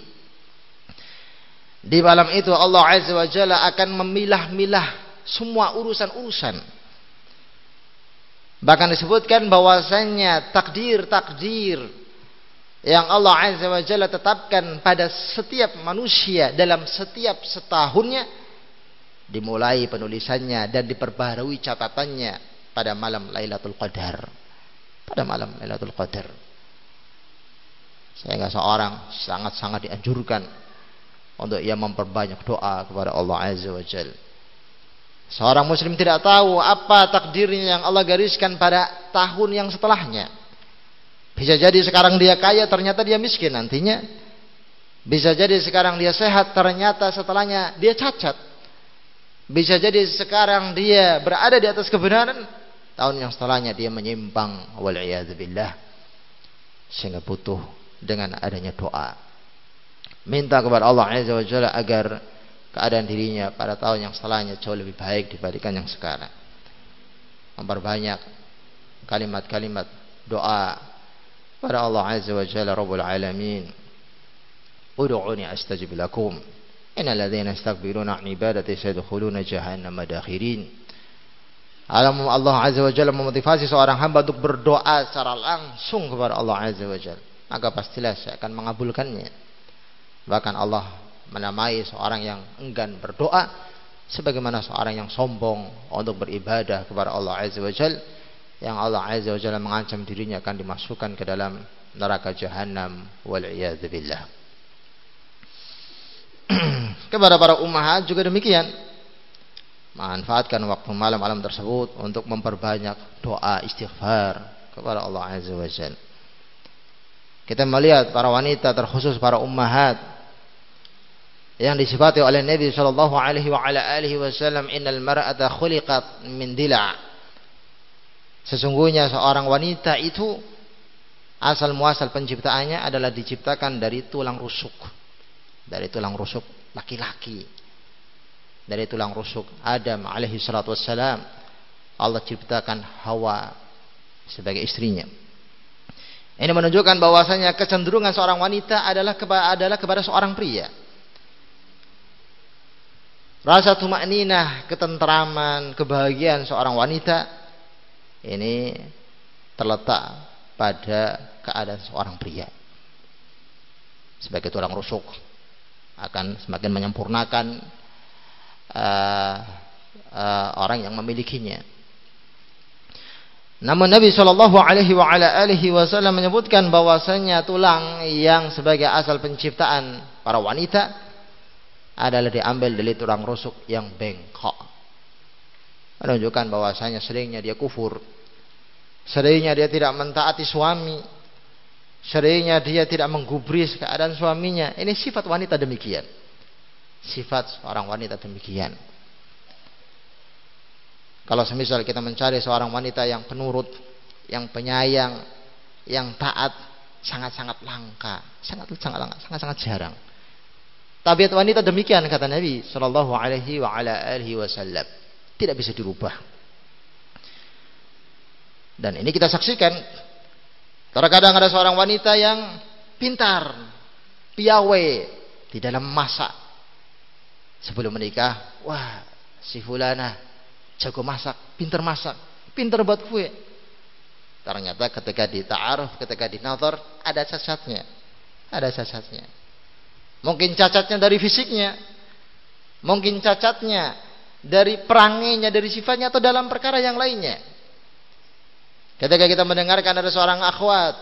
Di malam itu Allah Azza wa Jalla akan memilah-milah semua urusan-urusan. Bahkan disebutkan bahwasanya takdir-takdir yang Allah Azza wa Jalla tetapkan pada setiap manusia dalam setiap setahunnya dimulai penulisannya dan diperbaharui catatannya pada malam Lailatul Qadar. Pada malam Lailatul Qadar. Sehingga seorang sangat-sangat dianjurkan untuk ia memperbanyak doa kepada Allah Azza wa Jalla. Seorang muslim tidak tahu apa takdirnya yang Allah gariskan pada tahun yang setelahnya. Bisa jadi sekarang dia kaya, ternyata dia miskin nantinya. Bisa jadi sekarang dia sehat, ternyata setelahnya dia cacat. Bisa jadi sekarang dia berada di atas kebenaran, tahun yang setelahnya dia menyimpang, wal'iyadzubillah. Sehingga butuh dengan adanya doa. Minta kepada Allah Azza wa Jalla agar keadaan dirinya pada tahun yang setelahnya jauh lebih baik dibandingkan yang sekarang. Memperbanyak kalimat-kalimat doa pada Allah Azza wa Jalla Rabbul Alamin. Ud'uni astajib lakum. Innal ladzina yastakbiruna 'an ibadati sayadkhuluna jahannama dakhirin. Allah Azza wa Jalla memotivasi seorang hamba untuk berdoa secara langsung kepada Allah Azza wa Jalla, maka pastilah saya akan mengabulkannya. Bahkan Allah menamai seorang yang enggan berdoa sebagaimana seorang yang sombong untuk beribadah kepada Allah Azza wa Jalla, yang Allah Azza wa Jalla mengancam dirinya akan dimasukkan ke dalam neraka jahanam, wal'iyadzubillah. Kepada para ummahat juga demikian, manfaatkan waktu malam-malam tersebut untuk memperbanyak doa istighfar kepada Allah Azza wa Jalla. Kita melihat para wanita, terkhusus para ummahat yang disifati oleh Nabi sallallahu alaihi wasallam, innal mar'ata khuliqat min dila'. Sesungguhnya seorang wanita itu asal muasal penciptaannya adalah diciptakan dari tulang rusuk. Dari tulang rusuk laki-laki. Dari tulang rusuk Adam alaihi salatu wassalam, Allah ciptakan Hawa sebagai istrinya. Ini menunjukkan bahwasanya kecenderungan seorang wanita adalah kepada seorang pria. Rasa tumakninah, ketentraman, kebahagiaan seorang wanita ini terletak pada keadaan seorang pria. Sebagai tulang rusuk akan semakin menyempurnakan orang yang memilikinya. Namun Nabi Shallallahu Alaihi Wasallam menyebutkan bahwasanya tulang yang sebagai asal penciptaan para wanita adalah diambil dari tulang rusuk yang bengkok, menunjukkan bahwasanya seringnya dia kufur, seringnya dia tidak mentaati suami, seringnya dia tidak menggubris keadaan suaminya. Ini sifat wanita demikian, sifat seorang wanita demikian. Kalau semisal kita mencari seorang wanita yang penurut, yang penyayang, yang taat, sangat-sangat langka, sangat-sangat jarang. Tabiat wanita demikian, kata Nabi sallallahu alaihi wasallam, tidak bisa dirubah. Dan ini kita saksikan. Terkadang ada seorang wanita yang pintar, piawai di dalam masak. Sebelum menikah, wah, si fulana jago masak, pintar buat kue. Ternyata ketika dita'aruf, ketika dinazar, ada cacatnya. Mungkin cacatnya dari fisiknya, mungkin cacatnya dari perangainya, dari sifatnya, atau dalam perkara yang lainnya. Ketika kita mendengarkan ada seorang akhwat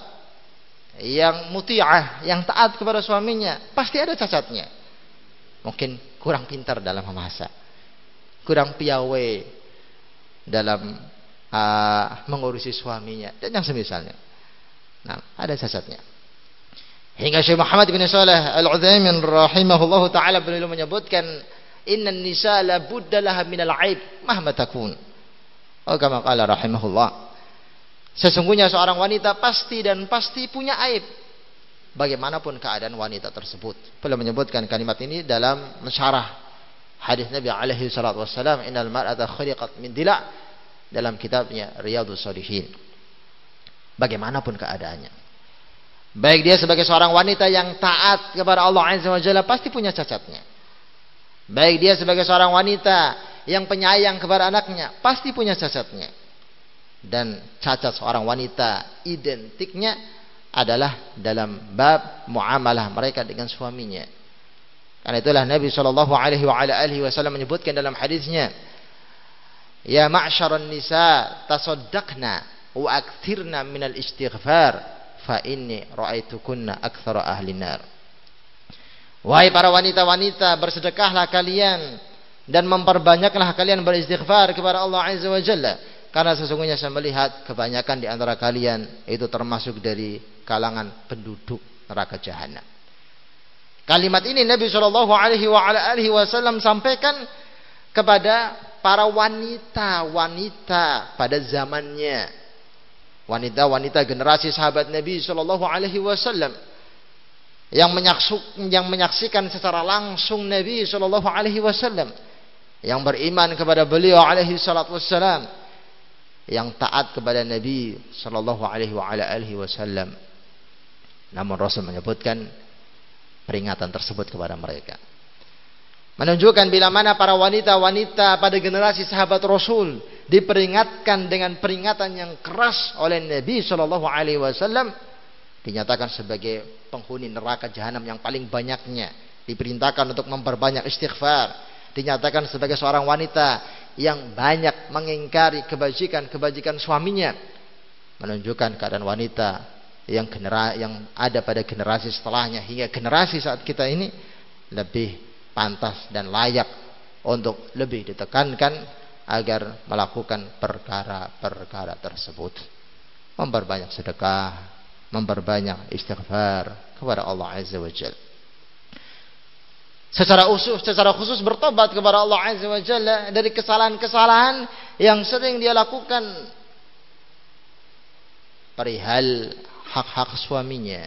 yang muti'ah, yang taat kepada suaminya, pasti ada cacatnya. Mungkin kurang pintar dalam memasak, kurang piawai dalam mengurusi suaminya, dan yang semisalnya. Nah, ada cacatnya. Hingga Syekh Muhammad bin Shalih Al-Utsaimin rahimahullahu taala beliau menyebutkan, innan nisa la budda laha minal aib mahma takun. Oh, kama qala rahimahullah. Sesungguhnya seorang wanita pasti punya aib. Bagaimanapun keadaan wanita tersebut. Beliau menyebutkan kalimat ini dalam mensyarah hadis Nabi alaihi salatu wassalam, innal mar'ata khuliqat min dila', dalam kitabnya Riyadhus Shalihin. Bagaimanapun keadaannya, baik dia sebagai seorang wanita yang taat kepada Allah Azza wa Jalla, pasti punya cacatnya. Baik dia sebagai seorang wanita yang penyayang kepada anaknya, pasti punya cacatnya. Dan cacat seorang wanita identiknya adalah dalam bab muamalah mereka dengan suaminya. Karena itulah Nabi sallallahu alaihi wasallam menyebutkan dalam hadisnya, ya ma'syaran nisa tasaddaqna wa akthirna minal istighfar fa inni ra'aitukunna aktsara ahli nar. Wahai para wanita-wanita, bersedekahlah kalian dan memperbanyaklah kalian beristighfar kepada Allah Azza wa Jalla, karena sesungguhnya saya melihat kebanyakan di antara kalian itu termasuk dari kalangan penduduk neraka jahanam. Kalimat ini Nabi Shallallahu Alaihi Wasallam sampaikan kepada para wanita-wanita pada zamannya, wanita-wanita generasi sahabat Nabi Shallallahu Alaihi Wasallam yang menyaksikan secara langsung Nabi Shallallahu Alaihi Wasallam, yang beriman kepada beliau alaihi salatu wassalam, yang taat kepada Nabi Shallallahu Alaihi Wasallam. Namun Rasul menyebutkan peringatan tersebut kepada mereka, menunjukkan bila mana para wanita-wanita pada generasi sahabat Rasul diperingatkan dengan peringatan yang keras oleh Nabi Shallallahu Alaihi Wasallam, dinyatakan sebagai penghuni neraka jahanam yang paling banyaknya, diperintahkan untuk memperbanyak istighfar, dinyatakan sebagai seorang wanita yang banyak mengingkari kebajikan suaminya, menunjukkan keadaan wanita yang ada pada generasi setelahnya hingga generasi saat kita ini lebih pantas dan layak untuk lebih ditekankan agar melakukan perkara-perkara tersebut, memperbanyak sedekah, memperbanyak istighfar kepada Allah Azza wa Jalla, secara khusus bertobat kepada Allah Azza wa Jalla dari kesalahan-kesalahan yang sering dia lakukan perihal hak-hak suaminya,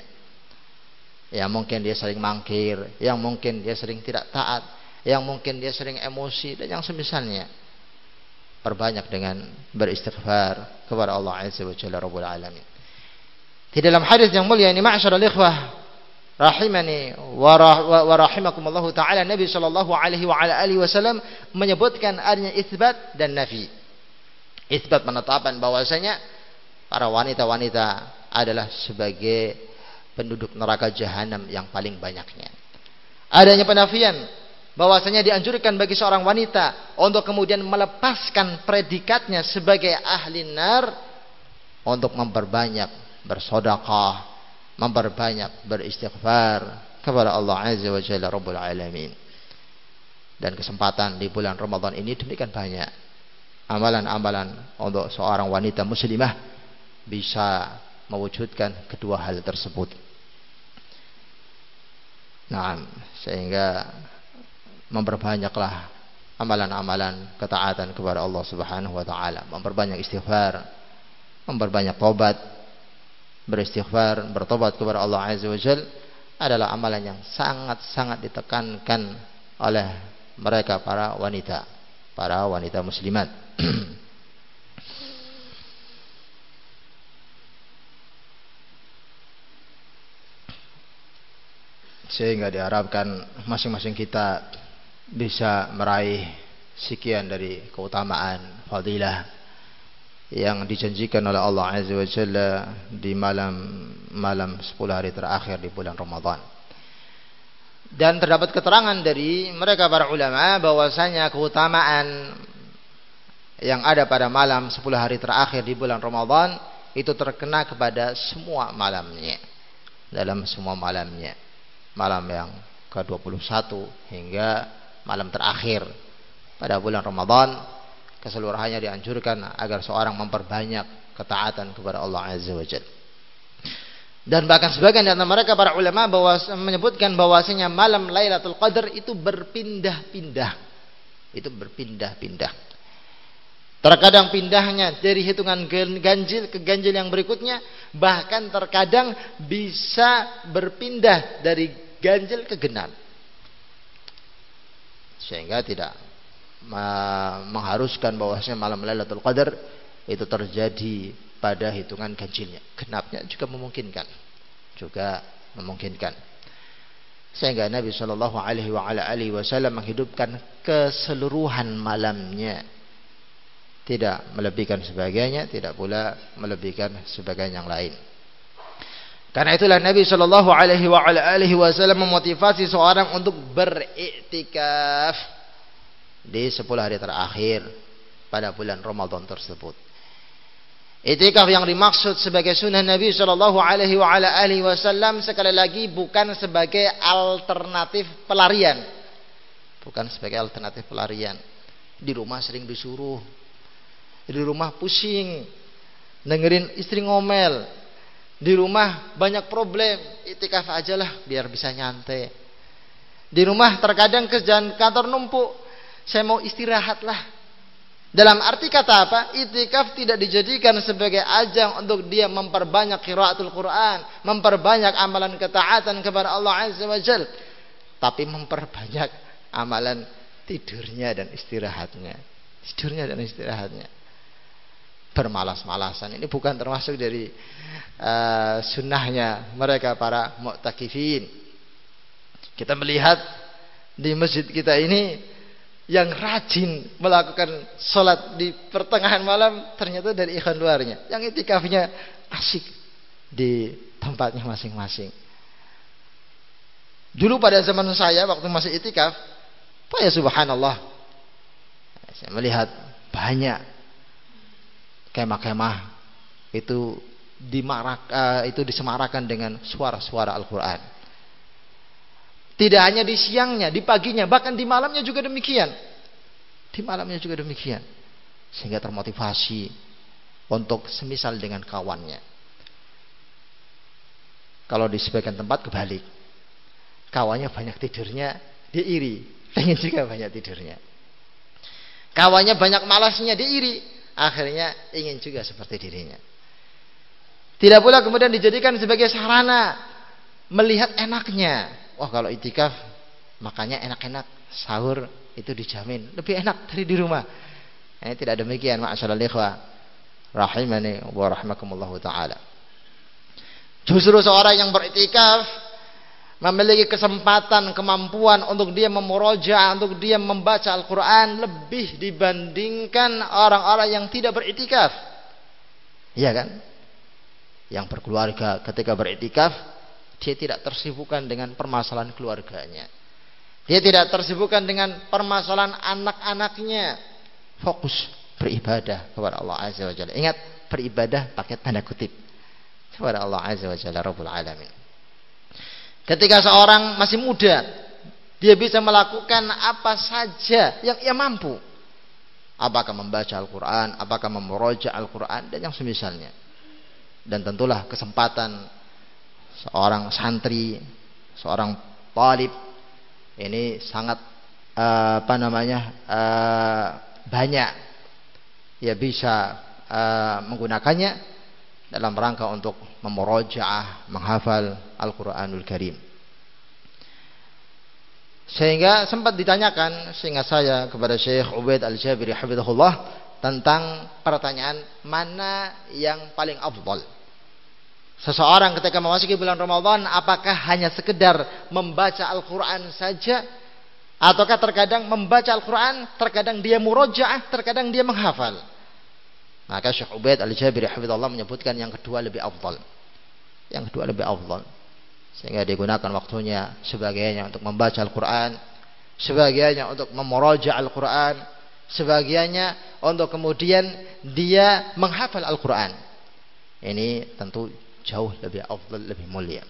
yang mungkin dia sering mangkir, yang mungkin dia sering tidak taat, yang mungkin dia sering emosi dan yang semisalnya. Perbanyak dengan beristighfar kepada Allah Azza wa Jalla Rabbul Alamin. Di dalam hadis yang mulia ini, ma'asyiral ikhwah rahimani wa rahimakumullah taala, Nabi sallallahu alaihi wasallam menyebutkan adanya itsbat dan nafi. Itsbat penetapan bahwasanya para wanita-wanita adalah sebagai penduduk neraka jahanam yang paling banyaknya. Adanya penafian bahwasanya dianjurkan bagi seorang wanita untuk kemudian melepaskan predikatnya sebagai ahli nar untuk memperbanyak bersedekah, memperbanyak beristighfar kepada Allah Azza wa Jalla Rabbul Alamin. Dan kesempatan di bulan Ramadan ini demikian banyak amalan-amalan untuk seorang wanita muslimah bisa mewujudkan kedua hal tersebut. Nah, sehingga memperbanyaklah amalan-amalan ketaatan kepada Allah Subhanahu wa taala, memperbanyak istighfar, memperbanyak tobat, beristighfar, bertobat kepada Allah Azza wa Jalla adalah amalan yang sangat-sangat ditekankan oleh mereka para wanita muslimat. Sehingga diharapkan masing-masing kita bisa meraih sekian dari keutamaan fadilah yang dijanjikan oleh Allah Azza wa Jalla di malam 10 hari terakhir di bulan Ramadan. Dan terdapat keterangan dari mereka para ulama bahwasanya keutamaan yang ada pada malam 10 hari terakhir di bulan Ramadan itu terkena kepada semua malamnya, dalam semua malamnya, malam yang ke-21 hingga malam terakhir pada bulan Ramadan, keseluruhannya dianjurkan agar seorang memperbanyak ketaatan kepada Allah Azza wa Jalla. Dan bahkan sebagian dari mereka para ulama menyebutkan bahwasanya malam Lailatul Qadar itu berpindah-pindah. Terkadang pindahnya dari hitungan ganjil ke ganjil yang berikutnya, bahkan terkadang bisa berpindah dari ganjil ke genap. Sehingga tidak mengharuskan bahwasanya malam Lailatul Qadar itu terjadi pada hitungan ganjilnya. Genapnya juga memungkinkan. Sehingga Nabi Shallallahu Alaihi Wasallam menghidupkan keseluruhan malamnya, tidak melebihkan sebagiannya, tidak pula melebihkan sebagian yang lain. Karena itulah Nabi Shallallahu Alaihi Wasallam memotivasi seorang untuk beriktikaf di 10 hari terakhir pada bulan Ramadan tersebut. Iktikaf yang dimaksud sebagai sunnah Nabi Shallallahu Alaihi Wasallam sekali lagi bukan sebagai alternatif pelarian, Di rumah sering disuruh, di rumah pusing, dengerin istri ngomel, di rumah banyak problem, iktikaf aja lah biar bisa nyantai. Di rumah terkadang kerjaan kantor numpuk, saya mau istirahat lah. Dalam arti kata apa? Iktikaf tidak dijadikan sebagai ajang untuk dia memperbanyak qiraatul Quran, memperbanyak amalan ketaatan kepada Allah Azza wa Jalla, tapi memperbanyak amalan tidurnya dan istirahatnya. Bermalas-malasan ini bukan termasuk dari sunnahnya mereka para mu'takifin. Kita melihat di masjid kita ini yang rajin melakukan sholat di pertengahan malam ternyata dari ikhwan luarnya, yang iktikafnya asik di tempatnya masing-masing. Dulu pada zaman saya waktu masih iktikaf, ya subhanallah, saya melihat banyak kemah-kemah itu disemarakan dengan suara-suara Al-Quran. Tidak hanya di siangnya, di paginya, bahkan di malamnya juga demikian. Sehingga termotivasi untuk semisal dengan kawannya. Kalau di sebagian tempat kebalik, kawannya banyak tidurnya, dia iri, pengen juga banyak tidurnya. Kawannya banyak malasnya, dia iri, akhirnya ingin juga seperti dirinya. Tidak pula kemudian dijadikan sebagai sarana melihat enaknya. Wah, kalau itikaf makanya enak-enak, sahur itu dijamin lebih enak dari di rumah. Ini tidak demikian, ma'asyiral ikhwah rahimani wa rahimakumullah taala. Justru seorang yang beriktikaf memiliki kesempatan, kemampuan untuk dia memurojaah, untuk dia membaca Al-Quran lebih dibandingkan orang-orang yang tidak beriktikaf. Iya kan? Yang berkeluarga ketika beriktikaf, dia tidak tersibukkan dengan permasalahan keluarganya. Dia tidak tersibukkan dengan permasalahan anak-anaknya. Fokus beribadah kepada Allah Azza wa Jalla. Ingat, beribadah pakai tanda kutip kepada Allah Azza wa Jalla Rabbul Alamin. Ketika seorang masih muda, dia bisa melakukan apa saja yang ia mampu. Apakah membaca Al-Quran, apakah memurojaah Al-Quran, dan yang semisalnya. Dan tentulah kesempatan seorang santri, seorang talib ini sangat banyak ya bisa menggunakannya dalam rangka untuk memurojaah, menghafal Al-Quranul Karim. Sehingga sempat ditanyakan, seingat saya, kepada Syekh Ubaid Al-Jabiri hafizahullah tentang pertanyaan mana yang paling afdal. Seseorang ketika memasuki bulan Ramadan, apakah hanya sekedar membaca Al-Quran saja, ataukah terkadang membaca Al-Quran, terkadang dia murojaah, terkadang dia menghafal? Maka Syekh Ubaid Al-Jabiri hafizahullah menyebutkan yang kedua lebih afdal. Sehingga digunakan waktunya sebagiannya untuk membaca Al-Quran, sebagiannya untuk memurojaah Al-Quran, sebagiannya untuk kemudian dia menghafal Al-Quran. Ini tentu jauh lebih afdal, lebih mulia.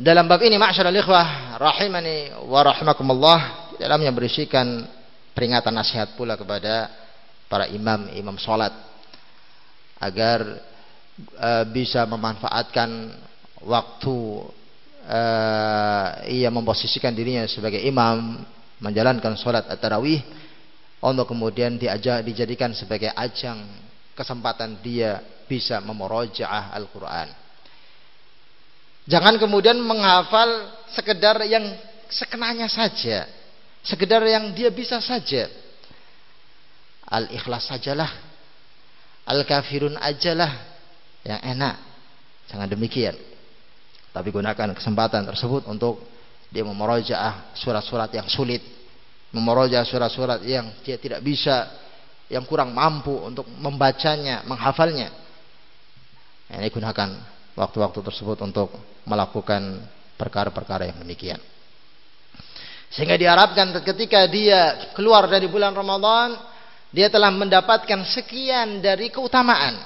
Dalam bab ini, ma'asyiral ikhwah rahimani wa rahimakumullah, dalamnya berisikan peringatan nasihat pula kepada para imam salat agar bisa memanfaatkan waktu ia memposisikan dirinya sebagai imam menjalankan salat at-tarawih untuk kemudian dijadikan sebagai ajang kesempatan dia bisa memurojaah Al-Quran. Jangan kemudian menghafal sekedar yang sekenanya saja, sekedar yang dia bisa saja. Al-Ikhlas sajalah, Al-Kafirun ajalah yang enak. Jangan demikian. Tapi gunakan kesempatan tersebut untuk dia memurojaah surat-surat yang sulit, memurojaah surat-surat yang dia tidak bisa, yang kurang mampu untuk membacanya, menghafalnya. Ini gunakan waktu-waktu tersebut untuk melakukan perkara-perkara yang demikian. Sehingga diharapkan ketika dia keluar dari bulan Ramadan, dia telah mendapatkan sekian dari keutamaan.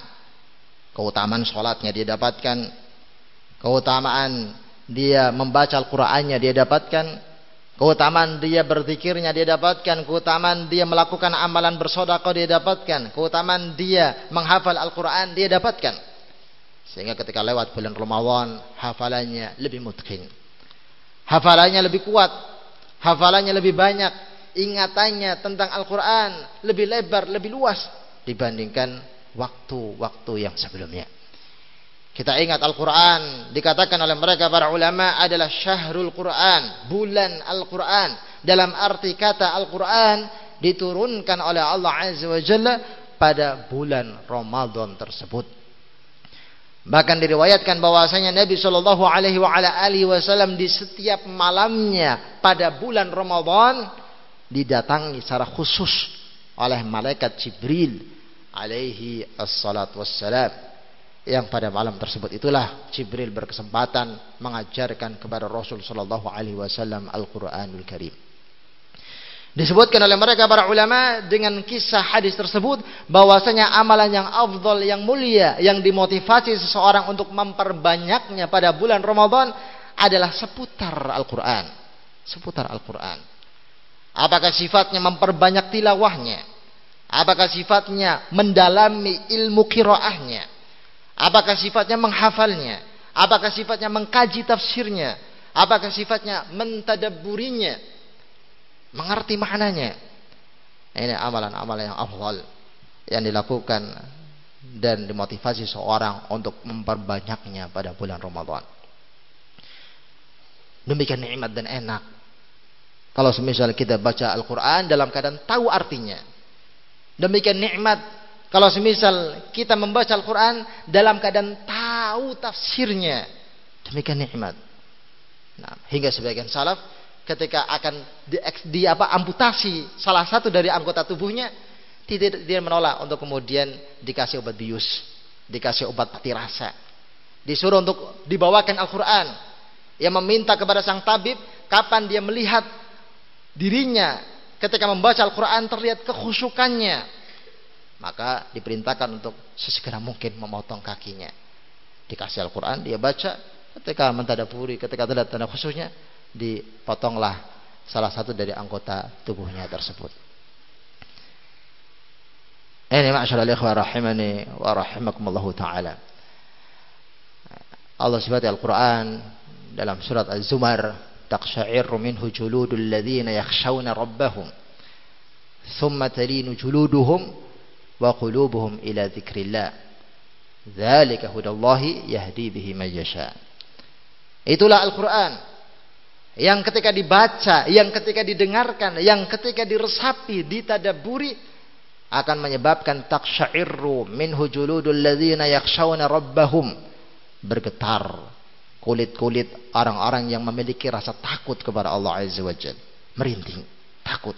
Keutamaan sholatnya dia dapatkan, keutamaan dia membaca Al-Qur'annya dia dapatkan, keutamaan dia berzikirnya dia dapatkan, keutamaan dia melakukan amalan bersedekah dia dapatkan, keutamaan dia menghafal Al-Qur'an dia dapatkan. Sehingga ketika lewat bulan Ramadan, hafalannya lebih mutqin, hafalannya lebih kuat, hafalannya lebih banyak, ingatannya tentang Al-Qur'an lebih lebar, lebih luas dibandingkan waktu-waktu yang sebelumnya. Kita ingat Al-Quran, dikatakan oleh mereka para ulama adalah syahrul Quran, bulan Al-Quran. Dalam arti kata Al-Quran diturunkan oleh Allah Azza wa Jalla pada bulan Ramadan tersebut. Bahkan diriwayatkan bahwasanya Nabi Shallallahu Alaihi Wasallam di setiap malamnya pada bulan Ramadan didatangi secara khusus oleh malaikat Jibril alaihi assalatu wassalam, yang pada malam tersebut itulah Jibril berkesempatan mengajarkan kepada Rasul sallallahu alaihi wasallam Al-Qur'anul Karim. Disebutkan oleh mereka para ulama dengan kisah hadis tersebut bahwasanya amalan yang afdal, yang mulia, yang dimotivasi seseorang untuk memperbanyaknya pada bulan Ramadan adalah seputar Al-Qur'an. Seputar Al-Qur'an. Apakah sifatnya memperbanyak tilawahnya? Apakah sifatnya mendalami ilmu qiraahnya? Apakah sifatnya menghafalnya? Apakah sifatnya mengkaji tafsirnya? Apakah sifatnya mentadabburinya? Mengerti maknanya? Ini amalan-amalan yang afdal yang dilakukan dan dimotivasi seorang untuk memperbanyaknya pada bulan Ramadan. Demikian nikmat dan enak kalau semisal kita baca Al-Quran dalam keadaan tahu artinya. Demikian nikmat kalau semisal kita membaca Al-Quran dalam keadaan tahu tafsirnya. Demikian nikmat. Nah, hingga sebagian salaf ketika akan amputasi salah satu dari anggota tubuhnya, tidak menolak untuk kemudian dikasih obat bius, dikasih obat mati rasa, disuruh untuk dibawakan Al-Quran, yang meminta kepada sang tabib kapan dia melihat dirinya ketika membaca Al-Quran terlihat kekhusyukannya, maka diperintahkan untuk sesegera mungkin memotong kakinya. Dikasih Al-Quran, dia baca, ketika mentadaburi, ketika terlihat tanda khusyuknya, dipotonglah salah satu dari anggota tubuhnya tersebut. Ini ma'asyiral ikhwah rahimani wa rahimakumullahu ta'ala. Allah sifati Al-Quran dalam surat Az-Zumar, taqsha'irru minhu juludul ladzina yakhshawna rabbahum thumma talinu juluduhum wa qulubuhum ila dzikrillah dzalika hudallahi yahdi bihi man yasha. Itulah Al-Quran yang ketika dibaca, yang ketika didengarkan, yang ketika diresapi, ditadaburi akan menyebabkan taqsha'irru minhu juludul ladzina yakhshawna rabbahum, bergetar kulit-kulit orang-orang yang memiliki rasa takut kepada Allah Azza wa Jalla, merinding, takut.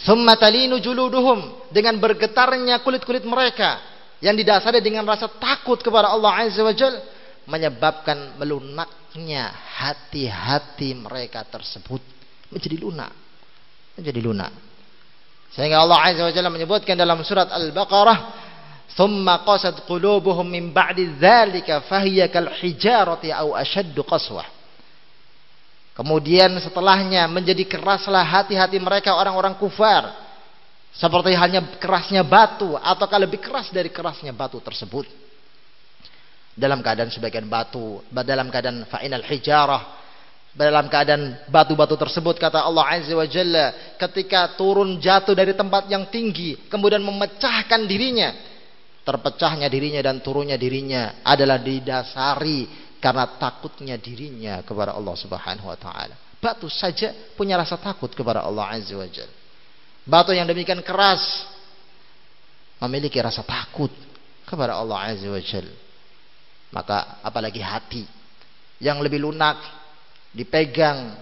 Tsumma talinu juluduhum, dengan bergetarnya kulit-kulit mereka yang didasari dengan rasa takut kepada Allah Azza wa Jalla, menyebabkan melunaknya hati-hati mereka tersebut menjadi lunak. Sehingga Allah Azza wa Jalla menyebutkan dalam surat Al-Baqarah, "Tsumma qasat qulubuhum min ba'di dzalika fahiya kal hijarati aw ashaddu qaswah." Kemudian setelahnya menjadi keraslah hati-hati mereka orang-orang kufar, seperti halnya kerasnya batu, ataukah lebih keras dari kerasnya batu tersebut. Dalam keadaan sebagian batu, dalam keadaan fa'inal hijarah, dalam keadaan batu-batu tersebut, kata Allah Azza wa Jalla, ketika turun jatuh dari tempat yang tinggi kemudian memecahkan dirinya, terpecahnya dirinya dan turunnya dirinya adalah didasari karena takutnya dirinya kepada Allah Subhanahu wa taala. Batu saja punya rasa takut kepada Allah Azza wa Jalla. Batu yang demikian keras memiliki rasa takut kepada Allah Azza wa Jalla. Maka apalagi hati yang lebih lunak, dipegang,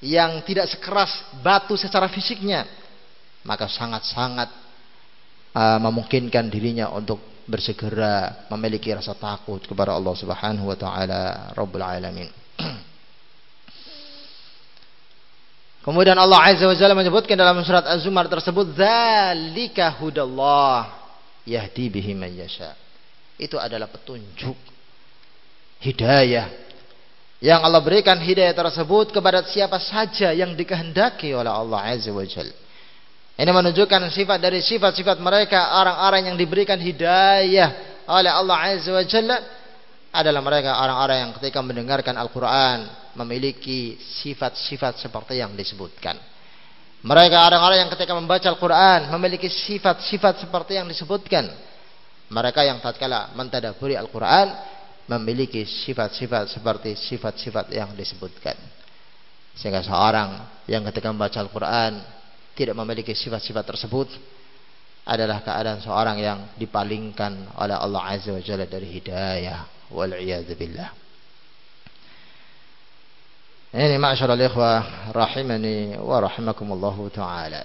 yang tidak sekeras batu secara fisiknya, maka sangat-sangat memungkinkan dirinya untuk bersegera memiliki rasa takut kepada Allah Subhanahu wa taala Rabbul Alamin. Kemudian Allah Azza wa Jalla menyebutkan dalam surat Az-Zumar tersebut, "Dzalika hudallah yahdi bihi man yasha." Itu adalah petunjuk, hidayah yang Allah berikan. Hidayah tersebut kepada siapa saja yang dikehendaki oleh Allah Azza wa Jalla. Ini menunjukkan sifat dari sifat-sifat mereka, orang-orang yang diberikan hidayah oleh Allah Azza wa Jalla adalah mereka orang-orang yang ketika mendengarkan Al-Quran memiliki sifat-sifat seperti yang disebutkan. Mereka orang-orang yang ketika membaca Al-Quran memiliki sifat-sifat seperti yang disebutkan. Mereka yang tatkala mentadabburi Al-Quran memiliki sifat-sifat seperti sifat-sifat yang disebutkan. Sehingga seorang yang ketika membaca Al-Quran tidak memiliki sifat-sifat tersebut adalah keadaan seorang yang dipalingkan oleh Allah Azza wa Jalla dari hidayah. Wal'iyadzu billah. Ini ma'asyiral ikhwah rahimani wa rahimakumullahu ta'ala.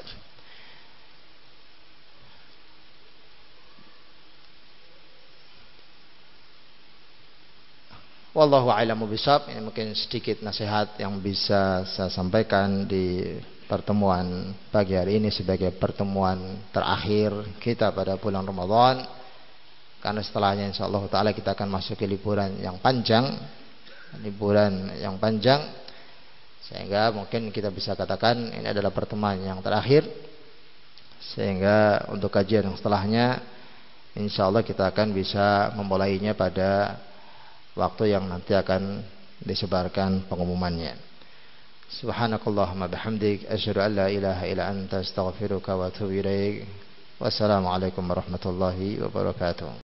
Wallahu a'lamu bishawab. Ini mungkin sedikit nasihat yang bisa saya sampaikan di pertemuan pagi hari ini sebagai pertemuan terakhir kita pada bulan Ramadan. Karena setelahnya insyaallah taala kita akan masuk ke liburan yang panjang. Sehingga mungkin kita bisa katakan ini adalah pertemuan yang terakhir. Sehingga untuk kajian yang setelahnya insyaallah kita akan bisa memulainya pada waktu yang nanti akan disebarkan pengumumannya. Subhanakallahumma bihamdik asyhadu an la ilaha illa anta astaghfiruka wa atubu ilaik. Wassalamualaikum warahmatullahi wabarakatuh.